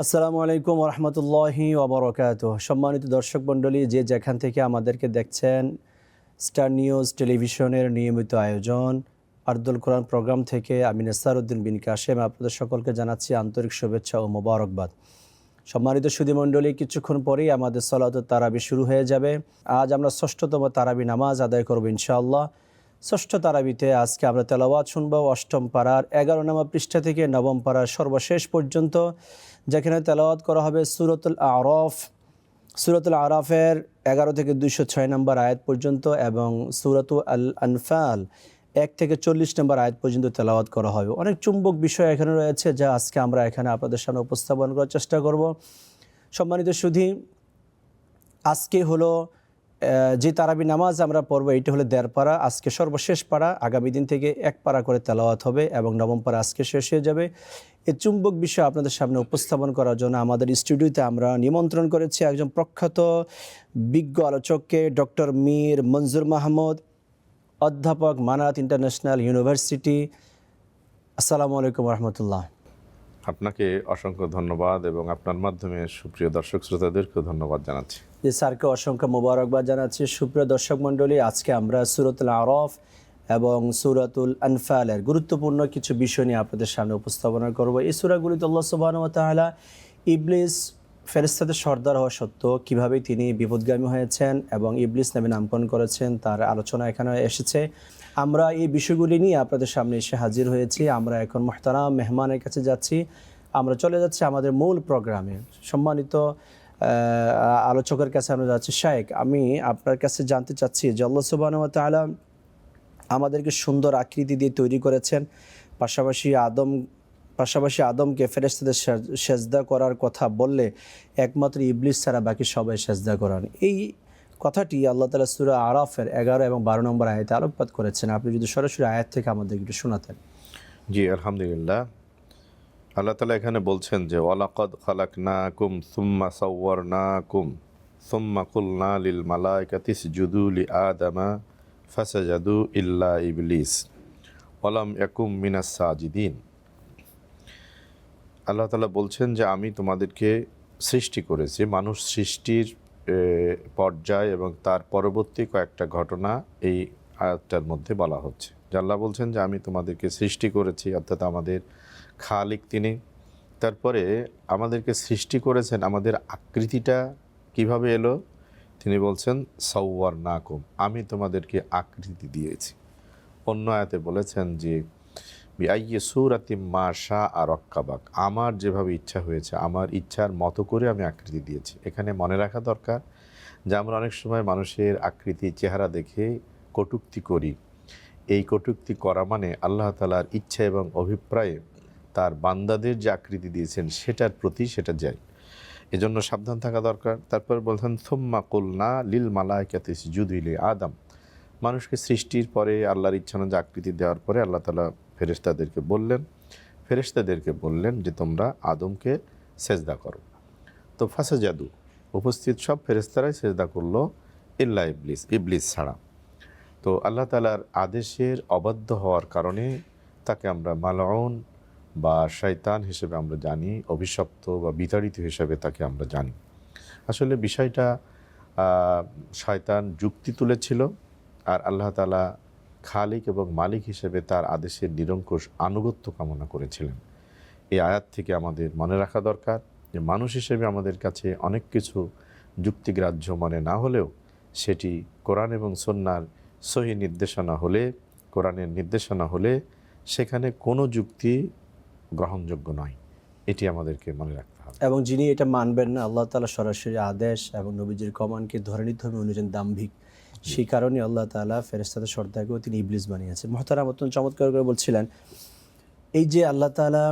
আসসালামু আলাইকুম রহমতুল্লাহি ওবরাকাতুহ। সম্মানিত দর্শক মণ্ডলী, যে যেখান থেকে আমাদেরকে দেখছেন, স্টার নিউজ টেলিভিশনের নিয়মিত আয়োজন আরদুল কোরআন প্রোগ্রাম থেকে আমি নেসারউদ্দিন বিন কাশেম আপনাদের সকলকে জানাচ্ছি আন্তরিক শুভেচ্ছা ও মোবারকবাদ। সম্মানিত সুধী মণ্ডলী, কিছুক্ষণ পরেই আমাদের সলাতুত তারাবি শুরু হয়ে যাবে। আজ আমরা ষষ্ঠতম তারাবি নামাজ আদায় করব ইনশাআল্লাহ। ষষ্ঠ তারাবিতে আজকে আমরা তেলাওয়াত শুনব অষ্টম পারার 11 নম্বর পৃষ্ঠা থেকে নবম পারার সর্বশেষ পর্যন্ত, যেখানে তেলাওয়াত করা হবে সূরাতুল আরাফ, সূরাতুল আরাফের 11 থেকে 206 নম্বর আয়াত পর্যন্ত এবং সূরাতু আল আনফাল 1 থেকে 40 নম্বর আয়াত পর্যন্ত তেলাওয়াত করা হবে। অনেক চুম্বক বিষয় এখানে রয়েছে, যা আজকে আমরা এখানে আপনাদের সামনে উপস্থাপন করার চেষ্টা করব। সম্মানিত সুধী, আজকে হলো যে তারাবি নামাজ আমরা পড়বো, এইটা হলো 1.5 পারা, আজকে সর্বশেষ পারা। আগামী দিন থেকে 1 পারা করে তেলাওয়াত হবে এবং নবম পারা আজকে শেষ হয়ে যাবে। এই চুম্বক বিষয় আপনাদের সামনে উপস্থাপন করার জন্য আমাদের স্টুডিওতে আমরা নিমন্ত্রণ করেছি একজন প্রখ্যাত বিজ্ঞ আলোচককে, ডক্টর মীর মঞ্জুর মাহমুদ, অধ্যাপক, মানাত ইন্টারন্যাশনাল ইউনিভার্সিটি। আসসালামু আলাইকুম রহমতুল্লাহ। আপনাকে অসংখ্য ধন্যবাদ এবং আপনার মাধ্যমে সুপ্রিয় দর্শক শ্রোতাদেরকেও ধন্যবাদ জানাচ্ছি। যে স্যারকে অসংখ্য মোবারকবাদ জানাচ্ছি। সুপ্রিয় দর্শক মণ্ডলী, আজকে আমরা সূরাতুল আরাফ এবং সূরাতুল আনফালের গুরুত্বপূর্ণ কিছু বিষয় নিয়ে আপনাদের সামনে উপস্থাপনা করব। এই সূরাগুলিতে আল্লাহ সুবহানাহু ওয়া তাআলা ইবলিস ফেরেশতাদের সর্দার হওয়া সত্ত্বেও কীভাবে তিনি বিপদগামী হয়েছেন এবং ইবলিস নামে নামকরণ করেছেন, তার আলোচনা এখানে এসেছে। আমরা এই বিষয়গুলি নিয়ে আপনাদের সামনে এসে হাজির হয়েছি। আমরা এখন মুহতারাম মেহমানের কাছে যাচ্ছি। আমরা চলে যাচ্ছি আমাদের মূল প্রোগ্রামে। সম্মানিত আলোচকের কাছে আমরা যাচ্ছি। শায়েখ, আমি আপনার কাছে জানতে চাচ্ছি যে আল্লাহ সুবহানাহু ওয়া তাআলা আমাদেরকে সুন্দর আকৃতি দিয়ে তৈরি করেছেন, পাশাপাশি আদমকে ফেরেশতাদের সেজদা করার কথা বললে একমাত্র ইবলিস ছাড়া বাকি সবাই সেজদা করান। এই কথাটি আল্লাহ তাআলা সূরা আরাফের 11 এবং 12 নম্বর আয়াতে আলোকপাত করেছেন। আপনি যদি সরাসরি আয়াত থেকে আমাদের একটু শোনাতেন। জি, আলহামদুলিল্লাহ। আল্লাহ তাআলা এখানে বলছেন যে ওয়ালাকাদ খালাকনাকুম সুম্মা সাওয়ারনাকুম সুম্মা কুলনা লিল মালাইকাতি ইসজুদু লি আদামা ফাসাজাদু ইল্লা ইবলিস ওয়ালাম ইয়াকুম মিনাস সাজিদিন। আল্লাহ তাআলা বলছেন যে আমি তোমাদেরকে সৃষ্টি করেছি। মানুষ সৃষ্টির পর্যায় এবং তার পরবর্তী কয়েকটা ঘটনা এই আয়াতটার মধ্যে বলা হচ্ছে। যে আল্লাহ বলছেন যে আমি তোমাদেরকে সৃষ্টি করেছি, অর্থাৎ আমাদের খালিক তিনি। তারপরে আমাদেরকে সৃষ্টি করেছেন, আমাদের আকৃতিটা কিভাবে এলো তিনি বলছেন সাওয়ারনাকুম, আমি তোমাদেরকে আকৃতি দিয়েছি। অন্য আয়াতে বলেছেন যে বিআইয়ি সূরাতিম মা শাআ রাক্কাবাক, আমার যেভাবে ইচ্ছা হয়েছে আমার ইচ্ছার মতো করে আমি আকৃতি দিয়েছি। এখানে মনে রাখা দরকার যে আমরা অনেক সময় মানুষের আকৃতি চেহারা দেখে কটূক্তি করি। এই কটূক্তি করা মানে আল্লাহ তাআলার ইচ্ছা এবং অভিপ্রায়ে তার বান্দাদের যে আকৃতি দিয়েছেন সেটার প্রতি সেটা যায়, এজন্য সাবধান থাকা দরকার। তারপর বলছেন সুম্মা কুলনা লিল মালাইকাতি ইসজুদু লি আদম, মানুষকে সৃষ্টির পরে আল্লাহর ইচ্ছা অনুযায়ী আকৃতি দেওয়ার পরে আল্লাহ তাআলা ফেরেশতাদেরকে বললেন যে তোমরা আদমকে সেজদা করো। তো ফাসাজাদু, উপস্থিত সব ফেরেশতারাই সেজদা করলো ইল্লা ইবলিস ছাড়া। তো আল্লাহ তাআলার আদেশের অবাধ্য হওয়ার কারণে তাকে আমরা মালউন বা শয়তান হিসেবে আমরা জানি, অভিশপ্ত বা বিতাড়িত হিসেবে তাকে আমরা জানি। আসলে বিষয়টা শয়তান যুক্তি তুলেছিল, আর আল্লাহ তাআলা খালিক এবং মালিক হিসেবে তার আদেশের নিরঙ্কুশ আনুগত্য কামনা করেছিলেন। এই আয়াত থেকে আমাদের মনে রাখা দরকার যে মানুষ হিসেবে আমাদের কাছে অনেক কিছু যুক্তিগ্রাহ্য মনে না হলেও সেটি কোরআন এবং সুন্নাহর সহি নির্দেশনা হলে, কোরআনের নির্দেশনা হলে সেখানে কোনো যুক্তি গ্রহণযোগ্য নয়, এটি আমাদেরকে মনে রাখতে হবে। এবং যিনি এটা মানবেন না, আল্লাহ তাআলা সরাসরি আদেশ এবং নবীজির কমানকে ধরে নিতে হবে, অনুযায়ী দাম্ভিক। সেই কারণে আল্লাহ তাআলা ফেরেশতাদের সর্দারকেও তিনি ইবলিস বানিয়েছেন। মুহতারাম, অত্যন্ত চমৎকার করে বলছিলেন এই যে আল্লাহ তাআলা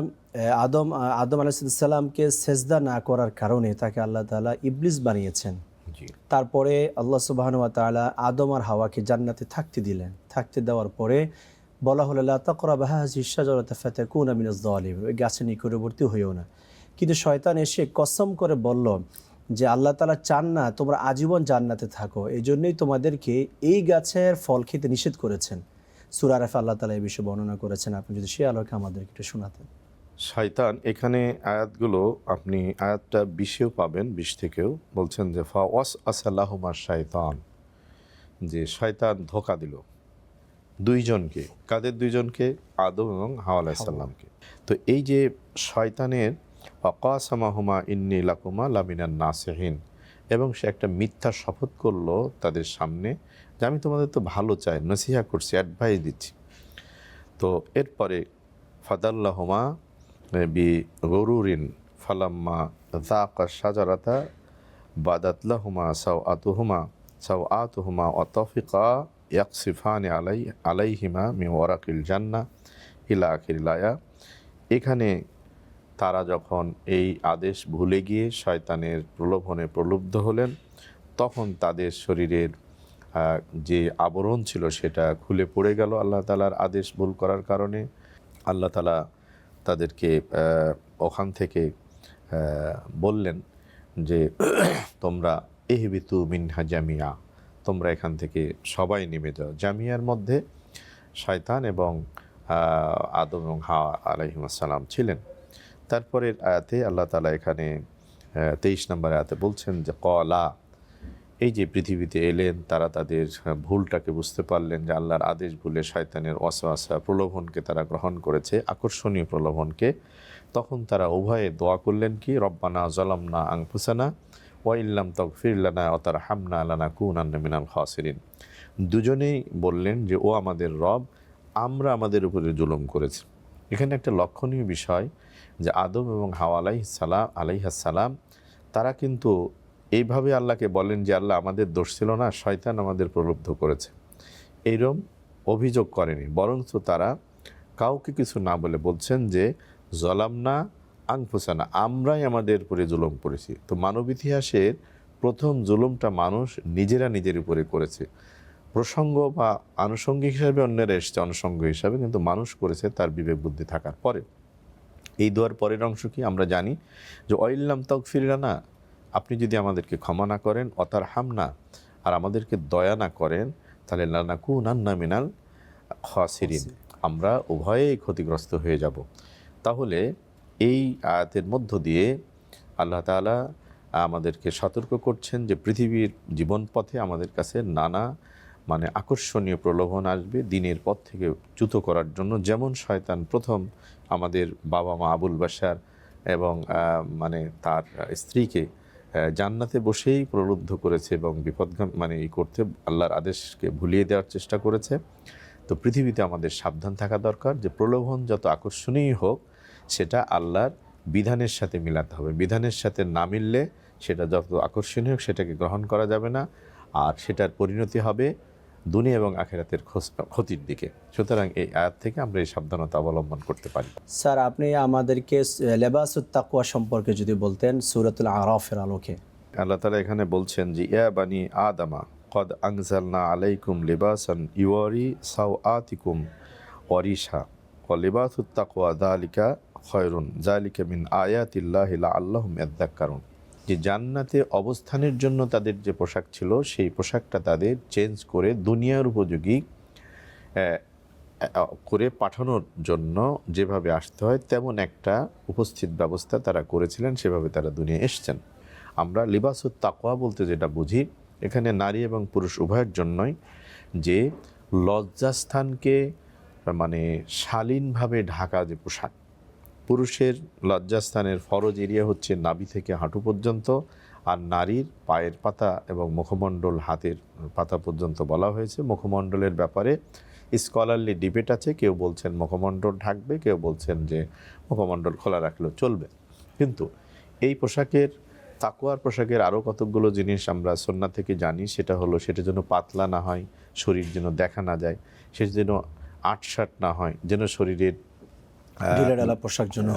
আদম আলাইহিস সালামকে সেজদা না করার কারণে তাকে আল্লাহ তাআলা ইবলিস বানিয়েছেন। তারপরে আল্লাহ সুবহানাহু ওয়া তাআলা আদম আর হাওয়াকে জান্নাতে থাকতে দিলেন। থাকতে দেওয়ার পরে বলা হলো লা তাকরাবা হাযিহি শাজারাতা ফাতাকুনা মিনাজ যালিমিন, ওই গাছের নিকটবর্তী হইও না। কিন্তু শয়তান এসে কসম করে বলল যে আল্লাহ তাআলা চান না তোমরা আজীবন জান্নাতে থাকো, এই জন্যই তোমাদেরকে এই গাছের ফল খেতে নিষেধ করেছেন। সূরা আরাফে আল্লাহ তাআলা এই বিষয়ে বর্ণনা করেছেন। আপনি যদি সে আলোকে আমাদেরকে একটু শোনাতেন। শয়তান এখানে আয়াতগুলো আপনি আয়াতটা 20-এও পাবেন, 20 থেকেও বলছেন যে ফা ওয়াস আসাল্লাহুমা শায়তান, যে শয়তান ধোঁকা দিল দুইজনকে। কাদের দুইজনকে? আদম এবং হাওয়া আলাইহিস সালামকে। তো এই যে শয়তানের ওয়াকাসামাহুমা ইন্নী লাকুমা লামিনান নাসিহিন, এবং সে একটা মিথ্যা শপথ করলো তাদের সামনে যে আমি তোমাদের তো ভালো চাই, নসিহা করছি, অ্যাডভাইস দিচ্ছি। তো এরপরে ফাদাল্লাহুমা বি গরুরিন ফালাম্মা যাকা শাজারাতা বাদাতলাহুমা সাওআতুহুমা অতফিকা ইয়াকসিফানি আলাইহিমা মিন ওয়ারাকিল জান্নাহ ইলা আখিরিল আয়া। এখানে তারা যখন এই আদেশ ভুলে গিয়ে শয়তানের প্রলোভনে প্রলুব্ধ হলেন, তখন তাদের শরীরের যে আবরণ ছিল সেটা খুলে পড়ে গেল আল্লাহ তাআলার আদেশ ভুল করার কারণে। আল্লাহ তাআলা তাদেরকে ওখান থেকে বললেন যে তোমরা ইহবিতু মিনহা জামিয়া, তোমরা এখান থেকে সবাই নেমে যাও। জামিয়ার মধ্যে শয়তান এবং আদম এবং হাওয়া আলাইহিস সালাম ছিলেন। তারপরের আয়াতে আল্লাহ তাআলা এখানে 23 নম্বর আয়াতে বলছেন যে ক্বালা, এই যে পৃথিবীতে এলেন তারা তাদের ভুলটাকে বুঝতে পারলেন যে আল্লাহর আদেশ ভুলে শয়তানের ওয়াসওয়াসা প্রলোভনকে তারা গ্রহণ করেছে, আকর্ষণীয় প্রলোভনকে। তখন তারা উভয়ে দোয়া করলেন কি, রব্বানা যালামনা আনফুসানা ওয়া ইল্লাম তাগফির লানা ওয়া তারহামনা লানাকুনান্না মিনাল খাসিরিন। দুজনেই বললেন যে ও আমাদের রব, আমরা আমাদের উপরে জুলুম করেছি। এখানে একটা লক্ষণীয় বিষয় যে আদম এবং হাওয়া আলাইহিস সালাম তারা কিন্তু এইভাবে আল্লাহকে বলেন যে আল্লাহ আমাদের দোষ ছিল না, শয়তান আমাদের প্রলুব্ধ করেছে, এইরকম অভিযোগ করেনি। বরঞ্চ তারা কাউকে কিছু না বলে বলছেন যে জলামনা আনফুসানা, আমরাই আমাদের উপরে জুলুম করেছি। তো মানব ইতিহাসের প্রথম জুলুমটা মানুষ নিজেরা নিজের উপরে করেছে। প্রসঙ্গ বা আনুষঙ্গিক হিসাবে অন্যেরা এসছে অনুষঙ্গ হিসাবে, কিন্তু মানুষ করেছে তার বিবেক বুদ্ধি থাকার পরে। এই দোয়ার পরের অংশ কি আমরা জানি যে ওয়াইল্লাম তাগফির লানা, আপনি যদি আমাদেরকে ক্ষমা না করেন, অতার হামনা, আর আমাদেরকে দয়া না করেন, তাহলে লানাকুনান্না মিনাল খাসিরিন, আমরা উভয়েই ক্ষতিগ্রস্ত হয়ে যাব। তাহলে এই আয়াতের মধ্য দিয়ে আল্লাহ তাআলা আমাদেরকে সতর্ক করছেন যে পৃথিবীর জীবনপথে আমাদের কাছে নানা আকর্ষণীয় প্রলোভন আসবে দিনের পথ থেকে চ্যুত করার জন্য। যেমন শয়তান প্রথম আমাদের বাবা মা আবুল বাশার এবং তার স্ত্রীকে জান্নাতে বসেই প্রলুব্ধ করেছে এবং বিপদগামী এই করতে আল্লাহর আদেশকে ভুলিয়ে দেওয়ার চেষ্টা করেছে। তো পৃথিবীতে আমাদের সাবধান থাকা দরকার যে প্রলোভন যত আকর্ষণীয় হোক সেটা আল্লাহর বিধানের সাথে মিলাতে হবে। বিধানের সাথে না মিললে সেটা যত আকর্ষণীয় হোক সেটাকে গ্রহণ করা যাবে না, আর সেটার পরিণতি হবে দুনিয়া এবং আখিরাতের ক্ষতির দিকে। সুতরাং এই আয়াত থেকে আমরা এই সাবধানতা অবলম্বন করতে পারি। স্যার, আপনি আমাদেরকে লেবাসুত তাকওয়া সম্পর্কে যদি বলতেন সূরাতুল আরাফের আলোকে। আল্লাহ তাআলা এখানে বলছেন যে ইয়া বানি আদামা কদ আনজালনা আলাইকুম লিবাসান ইওয়ারি সাওআতিকুম ওয়ারিশা ওয়া লিবাসুত তাকওয়া যালিকা খায়রুন যালিকা মিন আয়াতিল্লাহি লাআল্লাহুম ইয়াযাক্কারুন। যে জান্নাতে অবস্থানের জন্য তাদের যে পোশাক ছিল সেই পোশাকটা তাদের চেঞ্জ করে দুনিয়ার উপযোগী করে পাঠানোর জন্য যেভাবে আসতে হয় তেমন একটা উপস্থিত ব্যবস্থা তারা করেছিলেন, সেভাবে তারা দুনিয়া এসছেন। আমরা লিবাসুত তাকওয়া বলতে যেটা বুঝি এখানে নারী এবং পুরুষ উভয়ের জন্যই যে লজ্জাস্থানকে শালীনভাবে ঢাকা যে পোশাক। পুরুষের লজ্জাস্থানের ফরজ এরিয়া হচ্ছে নাভি থেকে হাঁটু পর্যন্ত, আর নারীর পায়ের পাতা এবং মুখমণ্ডল হাতের পাতা পর্যন্ত বলা হয়েছে। মুখমণ্ডলের ব্যাপারে স্কলারলি ডিবেট আছে, কেউ বলছেন মুখমণ্ডল ঢাকবে, কেউ বলছেন যে মুখমণ্ডল খোলা রাখলেও চলবে। কিন্তু এই পোশাকের তাকওয়ার পোশাকের আরও কতকগুলো জিনিস আমরা সুন্নাহ থেকে জানি। সেটা হলো সেটা যেন পাতলা না হয়, শরীর যেন দেখা না যায়, সেটা যেন আটসাট না হয়, যেন শরীরের ঢিলেঢালা পোশাক যেন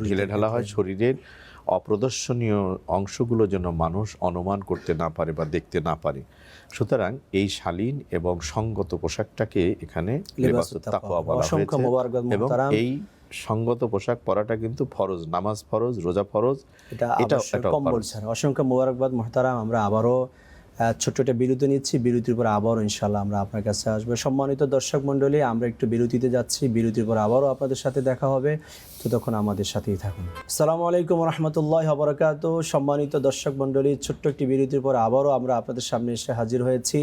ঢিলেঢালা হয়, শরীরের অপ্রদর্শনীয় অংশগুলো যেন মানুষ অনুমান করতে না পারে বা দেখতে না পারে। সুতরাং এই শালীন এবং সঙ্গত পোশাকটাকে এখানে লিবাসুত তাকওয়া বলা হয়েছে। এবং এই সঙ্গত পোশাক পরাটা কিন্তু ফরজ, নামাজ ফরজ, রোজা ফরজ, এটা কম বলছেন। অসংখ্য মোবারকবাদ মুহতারাম। আমরা আবারও ছোট্ট একটা বিরতি নিচ্ছি, বিরতির পর আবারও ইনশাল্লাহ আমরা আপনার কাছে আসবো। সম্মানিত দর্শক মণ্ডলী, আমরা একটু বিরতিতে যাচ্ছি, বিরতির পর আবারও আপনাদের সাথে দেখা হবে, ততক্ষণ আমাদের সাথেই থাকুন। আসসালামু আলাইকুম রহমতুল্লাহি ওয়া বারাকাতুহু। সম্মানিত দর্শক মণ্ডলী, ছোট্ট একটি বিরতির পর আবারও আমরা আপনাদের সামনে এসে হাজির হয়েছি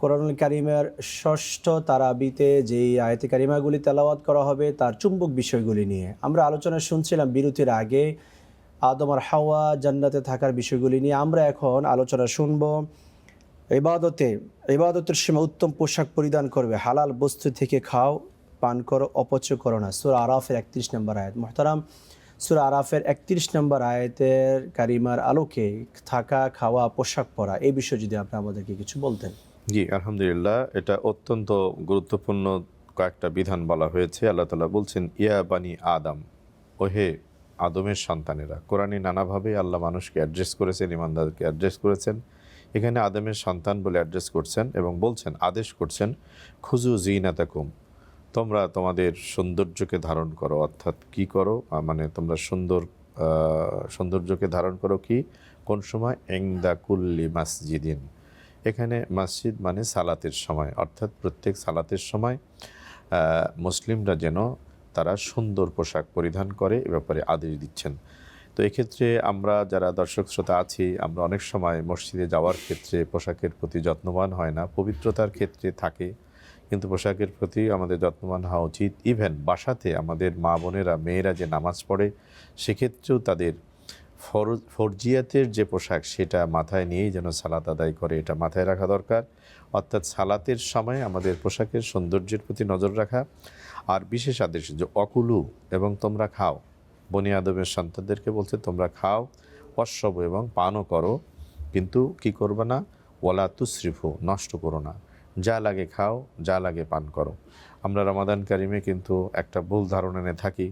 কোরআনুল কারীমের ষষ্ঠ তারাবিতে যেই আয়াতে কারিমাগুলি তেলাওয়াত করা হবে তার চুম্বক বিষয়গুলি নিয়ে আমরা আলোচনা শুনছিলাম বিরতির আগে। আদম আর হাওয়া জান্নাতে থাকার বিষয়গুলি নিয়ে আমরা এখন আলোচনা শুনব। ইবাদতের সময় উত্তম পোশাক পরিধান করবে, হালাল বস্তু থেকে খাও, পান করো, অপচয় করো না। সূরা আরাফের 31 নম্বর আয়াত। মুহতারাম, সূরা আরাফের 31 নম্বর আয়াতের কারিমার আলোকে থাকা, খাওয়া, পোশাক পরা এই বিষয়ে যদি আপনি আমাদেরকে কিছু বলতেন। জি, আলহামদুলিল্লাহ, এটা অত্যন্ত গুরুত্বপূর্ণ কয়েকটা বিধান বলা হয়েছে। আল্লাহ তাআলা বলছেন, ইয়া বানি আদম, ওহে আদমের সন্তানেরা। কোরআনে নানাভাবে আল্লাহ মানুষকে অ্যাড্রেস করেছেন, ইমানদারকে অ্যাড্রেস করেছেন। এখানে আদমের সন্তান বলে অ্যাড্রেস করছেন এবং বলছেন, আদেশ করছেন, খুজু জিনাতাকুম, তোমরা তোমাদের সৌন্দর্যকে ধারণ করো। অর্থাৎ কি করো, মানে তোমরা সৌন্দর্যকে ধারণ করো কি, কোন সময়, ইনদা কুল্লি মাসজিদিন। এখানে মসজিদ মানে সালাতের সময়, অর্থাৎ প্রত্যেক সালাতের সময় মুসলিমরা যেন তারা সুন্দর পোশাক পরিধান করে, এ ব্যাপারে আদেশ দিচ্ছেন। তো এক্ষেত্রে আমরা যারা দর্শক শ্রোতা আছি, আমরা অনেক সময় মসজিদে যাওয়ার ক্ষেত্রে পোশাকের প্রতি যত্নবান হয় না, পবিত্রতার ক্ষেত্রে থাকে, কিন্তু পোশাকের প্রতি আমাদের যত্নবান হওয়া উচিত। ইভেন বাসাতে আমাদের মা বোনেরা, মেয়েরা যে নামাজ পড়ে, সেক্ষেত্রেও তাদের ফরজিয়াতের যে পোশাক সেটা মাথায় নিয়েই যেন সালাত আদায় করে, এটা মাথায় রাখা দরকার। অর্থাৎ সালাতের সময় আমাদের পোশাকের সৌন্দর্যের প্রতি নজর রাখা। আর বিশেষ আদেশ যে অকুলু, এবং তোমরা খাও। বনি আদমের সন্তানদেরকে বলছে তোমরা খাও, অশ্বব এবং পানও করো, কিন্তু কি করবে না, ওয়ালা তুসরিফু, নষ্ট করো না। যা লাগে খাও, যা লাগে পান করো। আমরা রমাদান কারিমে কিন্তু একটা ভুল ধারণা নিয়ে থাকি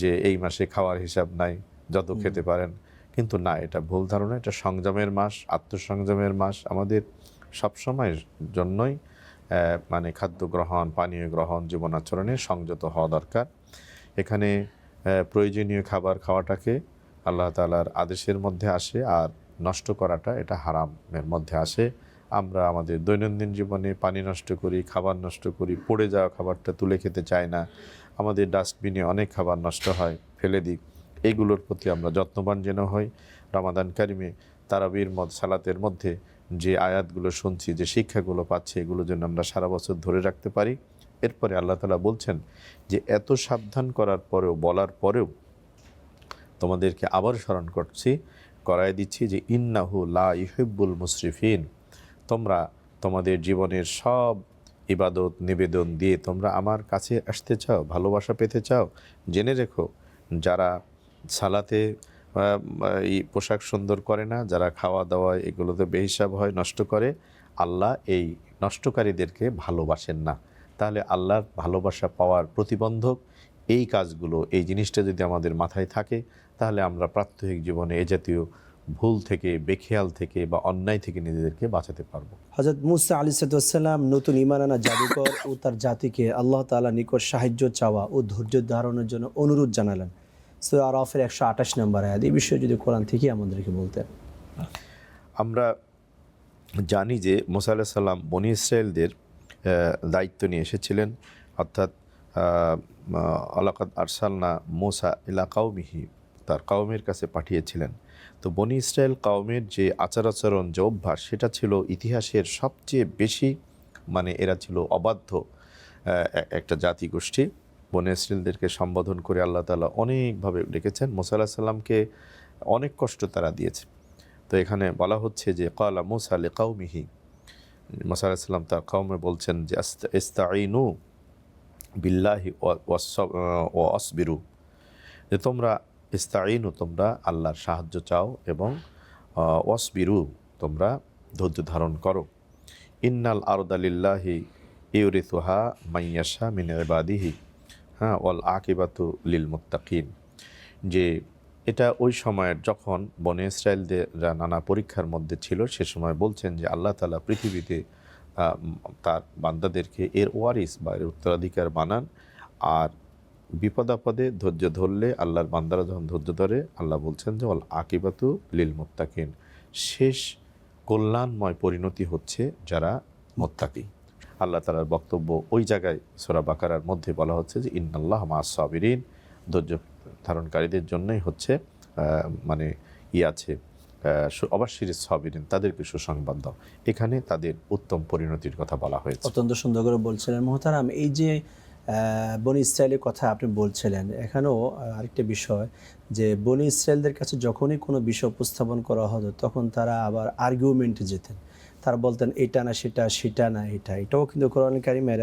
যে এই মাসে খাওয়ার হিসাব নাই, যত খেতে পারেন, কিন্তু না, এটা ভুল ধারণা। এটা সংযমের মাস, আত্মসংযমের মাস। আমাদের সবসময়ের জন্যই মানে খাদ্য গ্রহণ, পানীয় গ্রহণ, জীবন আচরণে সংযত হওয়া দরকার। এখানে প্রয়োজনীয় খাবার খাওয়াটাকে আল্লাহ তাআলার আদেশের মধ্যে আসে, আর নষ্ট করাটা এটা হারামের মধ্যে আসে। আমরা আমাদের দৈনন্দিন জীবনে পানি নষ্ট করি, খাবার নষ্ট করি, পড়ে যাওয়া খাবারটা তুলে খেতে চাই না, আমাদের ডাস্টবিনে অনেক খাবার নষ্ট হয়, ফেলে দিই। এইগুলোর প্রতি আমরা যত্নবান যেন হই। রমাদান কারিমে তারাবির সালাতের মধ্যে যে আয়াতগুলো শুনছি, যে শিক্ষাগুলো পাচ্ছি, এগুলো যেন আমরা সারা বছর ধরে রাখতে পারি। এরপরে আল্লাহ তাআলা বলছেন যে এত সাবধান করার পরেও, বলার পরেও তোমাদেরকে আবার স্মরণ করায় দিচ্ছি যে ইন্নাহু লা ইউহিব্বুল মুসরিফিন, তোমরা তোমাদের জীবনের সব ইবাদত নিবেদন দিয়ে তোমরা আমার কাছে আসতে চাও, ভালোবাসা পেতে চাও, জেনে রেখো, যারা সালাতে এই পোশাক সুন্দর করে না, যারা খাওয়া দাওয়া এগুলোতে বেহিসাব হয়, নষ্ট করে, আল্লাহ এই নষ্টকারীদেরকে ভালোবাসেন না। তাহলে আল্লাহর ভালোবাসা পাওয়ার প্রতিবন্ধক এই কাজগুলো, এই জিনিসটা যদি আমাদের মাথায় থাকে, তাহলে আমরা প্রাত্যহিক জীবনে এ জাতীয় ভুল থেকে, বেখেয়াল থেকে বা অন্যায় থেকে নিজেদেরকে বাঁচাতে পারবো। হযরত মুসা আলাইহিস সালাম নতুন ঈমান আনা জাদুকর ও তার জাতিকে আল্লাহ তাআলা নিকট সাহায্য চাওয়া ও ধৈর্য ধারণের জন্য অনুরোধ জানালেন। সূরা আরাফের 128 নম্বর আয়াত। এই বিষয়ে যদি কোরআন থেকে আমাদেরকে বলতেন। আমরা জানি যে মুসা আলাইহিস সালাম বনি ইসরায়েলদের দায়িত্ব নিয়ে এসেছিলেন, অর্থাৎ আলাকাদ আরসালনা মুসা ইলা কাওমিহি, তার কওমের কাছে পাঠিয়েছিলেন। তো বনি ইসরায়েল কওমের যে আচার আচরণ, যে অভ্যাস, সেটা ছিল ইতিহাসের সবচেয়ে বেশি, মানে এরা ছিল অবাধ্য একটা জাতিগোষ্ঠী। বনি ইসরায়েলদেরকে সম্বোধন করে আল্লাহ তাআলা অনেকভাবে ডেকেছেন। মুসা আলাইহিস সালামকে অনেক কষ্ট তারা দিয়েছে। তো এখানে বলা হচ্ছে যে ক্বালা মুসা লিকাওমিহি, মুসা আলাইহিস সালাম তার কওমে বলছেন যে ইস্তাঈনু বিল্লাহি ওয়া আসবিরু, যে তোমরা ইস্তাঈনু, তোমরা আল্লাহর সাহায্য চাও, এবং ওয়াসবিরু, তোমরা ধৈর্য ধারণ করো। ইন্নাল আরদা লিল্লাহি ইউরিথুহা মাইয়াশা মিন ইবাদিহি, হ্যাঁ, ওয়াল আকিবাতু লিল মুত্তাকিন। যে এটা ওই সময়ের যখন বনে ইসরায়েলরা নানা পরীক্ষার মধ্যে ছিল, সে সময় বলছেন যে আল্লাহ তাআলা পৃথিবীতে তার বান্দাদেরকে এর ওয়ারিস বা এর উত্তরাধিকার বানান, আর বিপদাপদে ধৈর্য ধরলে, আল্লাহর বান্দারা যখন ধৈর্য ধরে, আল্লাহ বলছেন যে ওয়াল আকিবাতু লিল মুত্তাকিন, শেষ কল্যাণময় পরিণতি হচ্ছে যারা মুত্তাকি। আল্লাহ তাআলার বক্তব্য ওই জায়গায় সূরা বাকারার মধ্যে বলা হচ্ছে যে ইন্নাল্লাহ মা'আস সাবিরিন, ধৈর্য ধারণকারীদের জন্যই হচ্ছে মানে আছে অবশ্যই সাবিরিন, তাদেরকে সুসংবাদ দাও। এখানে তাদের উত্তম পরিণতির কথা বলা হয়েছে। অত্যন্ত সুন্দর করে বলছিলেন মোহতারাম। এই যে বনি ইসরায়েলের কথা আপনি বলছিলেন, এখানেও আরেকটা বিষয় যে বনি ইসরায়েলদের কাছে যখনই কোনো বিষয় উপস্থাপন করা হতো তখন তারা আবার আর্গুমেন্টে যেতেন। তারা বলতেন এটা না সেটা, সেটা না এটা। এটাও কিন্তু কোরআন কারীমের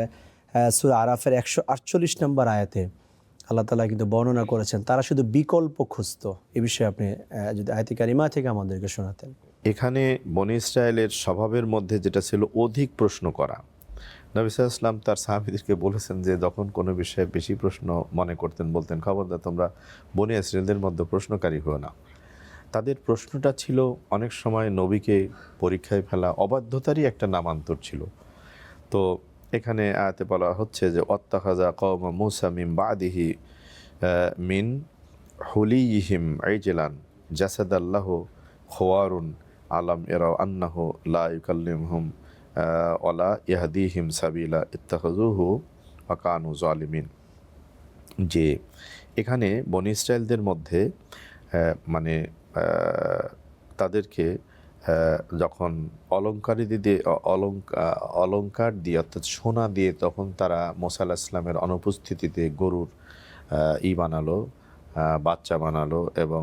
সূরা আরাফের 148 নম্বর আয়াতে আল্লাহ তাআলা কিন্তু বর্ণনা করেছেন তারা শুধু বিকল্প খুঁজতো। এ বিষয়ে আপনি যদি আয়াতে কারিমা থেকে আমাদেরকে শোনাতেন। এখানে বনি ইসরায়েলের স্বভাবের মধ্যে যেটা ছিল অধিক প্রশ্ন করা। নবী সাল্লাল্লাহু আলাইহি ওয়াসাল্লাম তার সাহাবীদেরকে বলেছেন যে যখন কোনো বিষয়ে বেশি প্রশ্ন মনে করতেন বলতেন, খবরদার তোমরা বনি ইসরায়েলদের মধ্যে প্রশ্নকারী হও না। তাদের প্রশ্নটা ছিল অনেক সময় নবীকে পরীক্ষায় ফেলা, অবাধ্যতারই একটা নামান্তর ছিল। তো এখানে আয়াতে বলা হচ্ছে যে ওয়াত্তাখাযা কওমু মূসা মিন বাদিহি মিন হুলিয়িহিম ইজলান জাসাদাল্লাহু খুওয়ারুন আলাম ইয়ারাউ আন্নাহু লা ইউকাল্লিমুহুম ওয়ালা ইয়াহদিহিম সাবিলা ইত্তাখাযুহু ওয়া কানু যালিমিন। যে এখানে বনি ইসরায়েলদের মধ্যে মানে তাদেরকে যখন অলংকার দিয়ে অর্থাৎ সোনা দিয়ে তখন তারা মুসা আলাইহিস সালামের অনুপস্থিতিতে গরুর বানালো, বাচ্চা বানালো এবং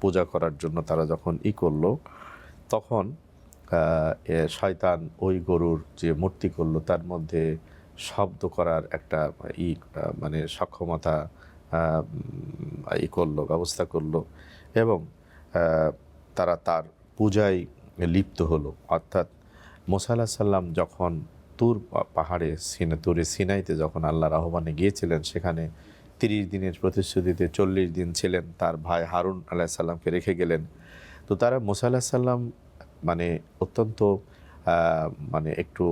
পূজা করার জন্য তারা যখন করলো, তখন শয়তান ওই গরুর যে মূর্তি করলো তার মধ্যে শব্দ করার একটা মানে সক্ষমতা করলো, ব্যবস্থা করলো এবং তারা তার পূজায় লিপ্ত হলো। অর্থাৎ মুসা আলাইহিস সালাম যখন তুর পাহাড়ে তুরে সিনাইতে যখন আল্লাহর আহ্বানে গিয়েছিলেন, সেখানে 30 দিনের প্রতিশ্রুতিতে 40 দিন ছিলেন, তার ভাই হারুন আলাইহিস সালামকে রেখে গেলেন। তো তারা মুসা আলাইহিস সালাম মানে অত্যন্ত মানে একটু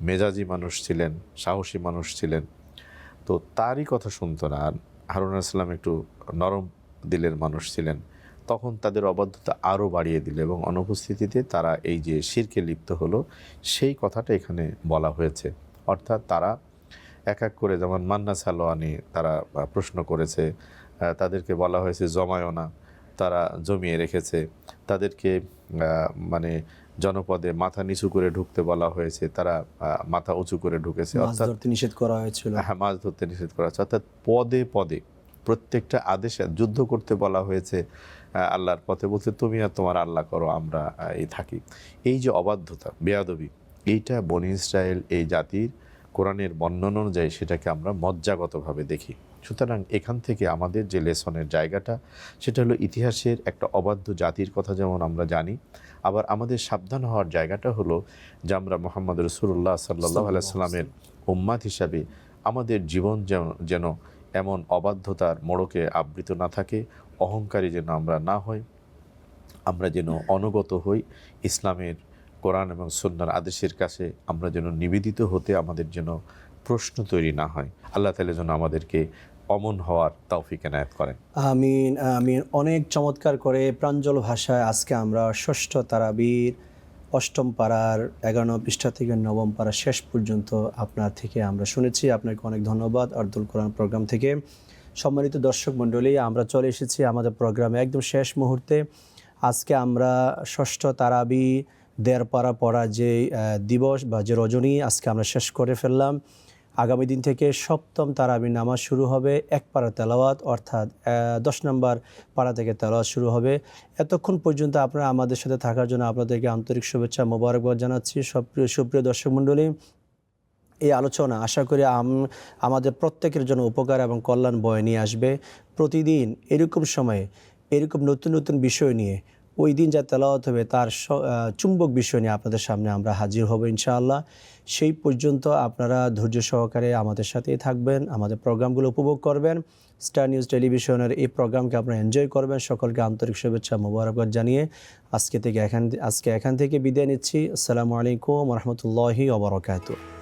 মেজাজি মানুষ ছিলেন, সাহসী মানুষ ছিলেন। তো তারই কথা শুনতো না। আর হারুন আলাইহিস সালাম একটু নরম দিলের মানুষ ছিলেন। তখন তাদের অবাধ্যতা আরও বাড়িয়ে দিল এবং অনুপস্থিতিতে তারা এই যে শিরকে লিপ্ত হলো, সেই কথাটা এখানে বলা হয়েছে। অর্থাৎ তারা এক এক করে, যেমন মান্না সালোয়া নিয়ে তারা প্রশ্ন করেছে, তাদেরকে বলা হয়েছে জমায়ও না, তারা জমিয়ে রেখেছে। তাদেরকে মানে জনপদে মাথা নিচু করে ঢুকতে বলা হয়েছে, তারা মাথা উঁচু করে ঢুকেছে। অর্থাৎ নিষেধ করা হয়েছিল। হ্যাঁ, মাছ ধরতে নিষেধ করা হয়েছে। অর্থাৎ পদে পদে প্রত্যেকটা আদেশে যুদ্ধ করতে বলা হয়েছে আল্লাহর পথে, বলতে তুমি আর তোমার আল্লাহ করো, আমরা থাকি। এই যে অবাধ্যতা, বেয়াদবি, এইটা বনি ইসরায়েল এই জাতির কোরআনের বর্ণনা অনুযায়ী সেটাকে আমরা মজ্জাগতভাবে দেখি। সুতরাং এখান থেকে আমাদের যে লেসনের জায়গাটা, সেটা হলো ইতিহাসের একটা অবাধ্য জাতির কথা যেমন আমরা জানি, আবার আমাদের সাবধান হওয়ার জায়গাটা হলো যে আমরা মুহাম্মদ রাসূলুল্লাহ সাল্লাল্লাহু আলাইহি সাল্লামের উম্মাত হিসাবে আমাদের জীবন যেন এমন অবাধ্যতার মোড়কে আবৃত না থাকে, অহংকারী যেন আমরা না হই, আমরা যেন অনুগত হই, ইসলামের কোরআন এবং সুন্নাহর আদেশের কাছে আমরা যেন নিবেদিত হতে আমাদের যেন প্রশ্ন তৈরি না হয়। আল্লাহ তাআলা যেন আমাদেরকে অমন হওয়ার তৌফিক এনায়েত করেন। আমিন আমিন। অনেক চমৎকার করে প্রাঞ্জল ভাষায় আজকে আমরা ষষ্ঠ তারাবির 8ম পারার 11 পৃষ্ঠা থেকে 9ম পারা শেষ পর্যন্ত আপনার থেকে আমরা শুনেছি। আপনাকে অনেক ধন্যবাদ আরদুল কোরআন প্রোগ্রাম থেকে। সম্মানিত দর্শক মণ্ডলী, আমরা চলে এসেছি আমাদের প্রোগ্রামে একদম শেষ মুহূর্তে। আজকে আমরা ষষ্ঠ তারাবি 1.5 পারা পড়া যে দিবস বা যে রজনী আজকে আমরা শেষ করে ফেললাম। আগামী দিন থেকে 7ম তারাবির নামাজ শুরু হবে, 1 পারা তেলাওয়াত, অর্থাৎ 10 নম্বর পারা থেকে তেলাওয়াত শুরু হবে। এতক্ষণ পর্যন্ত আপনারা আমাদের সাথে থাকার জন্য আপনাদেরকে আন্তরিক শুভেচ্ছা মোবারকবাদ জানাচ্ছি। সুপ্রিয় দর্শক মণ্ডলী, এই আলোচনা আশা করি আমাদের প্রত্যেকের জন্য উপকার এবং কল্যাণ বয়ে নিয়ে আসবে। প্রতিদিন এরকম সময়ে এরকম নতুন নতুন বিষয় নিয়ে ওই দিন যা তেলাওয়াত হবে তার চুম্বক বিষয় নিয়ে আপনাদের সামনে আমরা হাজির হব ইনশাআল্লাহ। সেই পর্যন্ত আপনারা ধৈর্য সহকারে আমাদের সাথেই থাকবেন, আমাদের প্রোগ্রামগুলো উপভোগ করবেন। স্টার নিউজ টেলিভিশনের এই প্রোগ্রামকে আপনারা এনজয় করবেন। সকলকে আন্তরিক শুভেচ্ছা মোবারকবাদ জানিয়ে আজকে এখান থেকে বিদায় নিচ্ছি। আসসালামু আলাইকুম ওয়া রাহমাতুল্লাহি ওয়া বারাকাতুহু।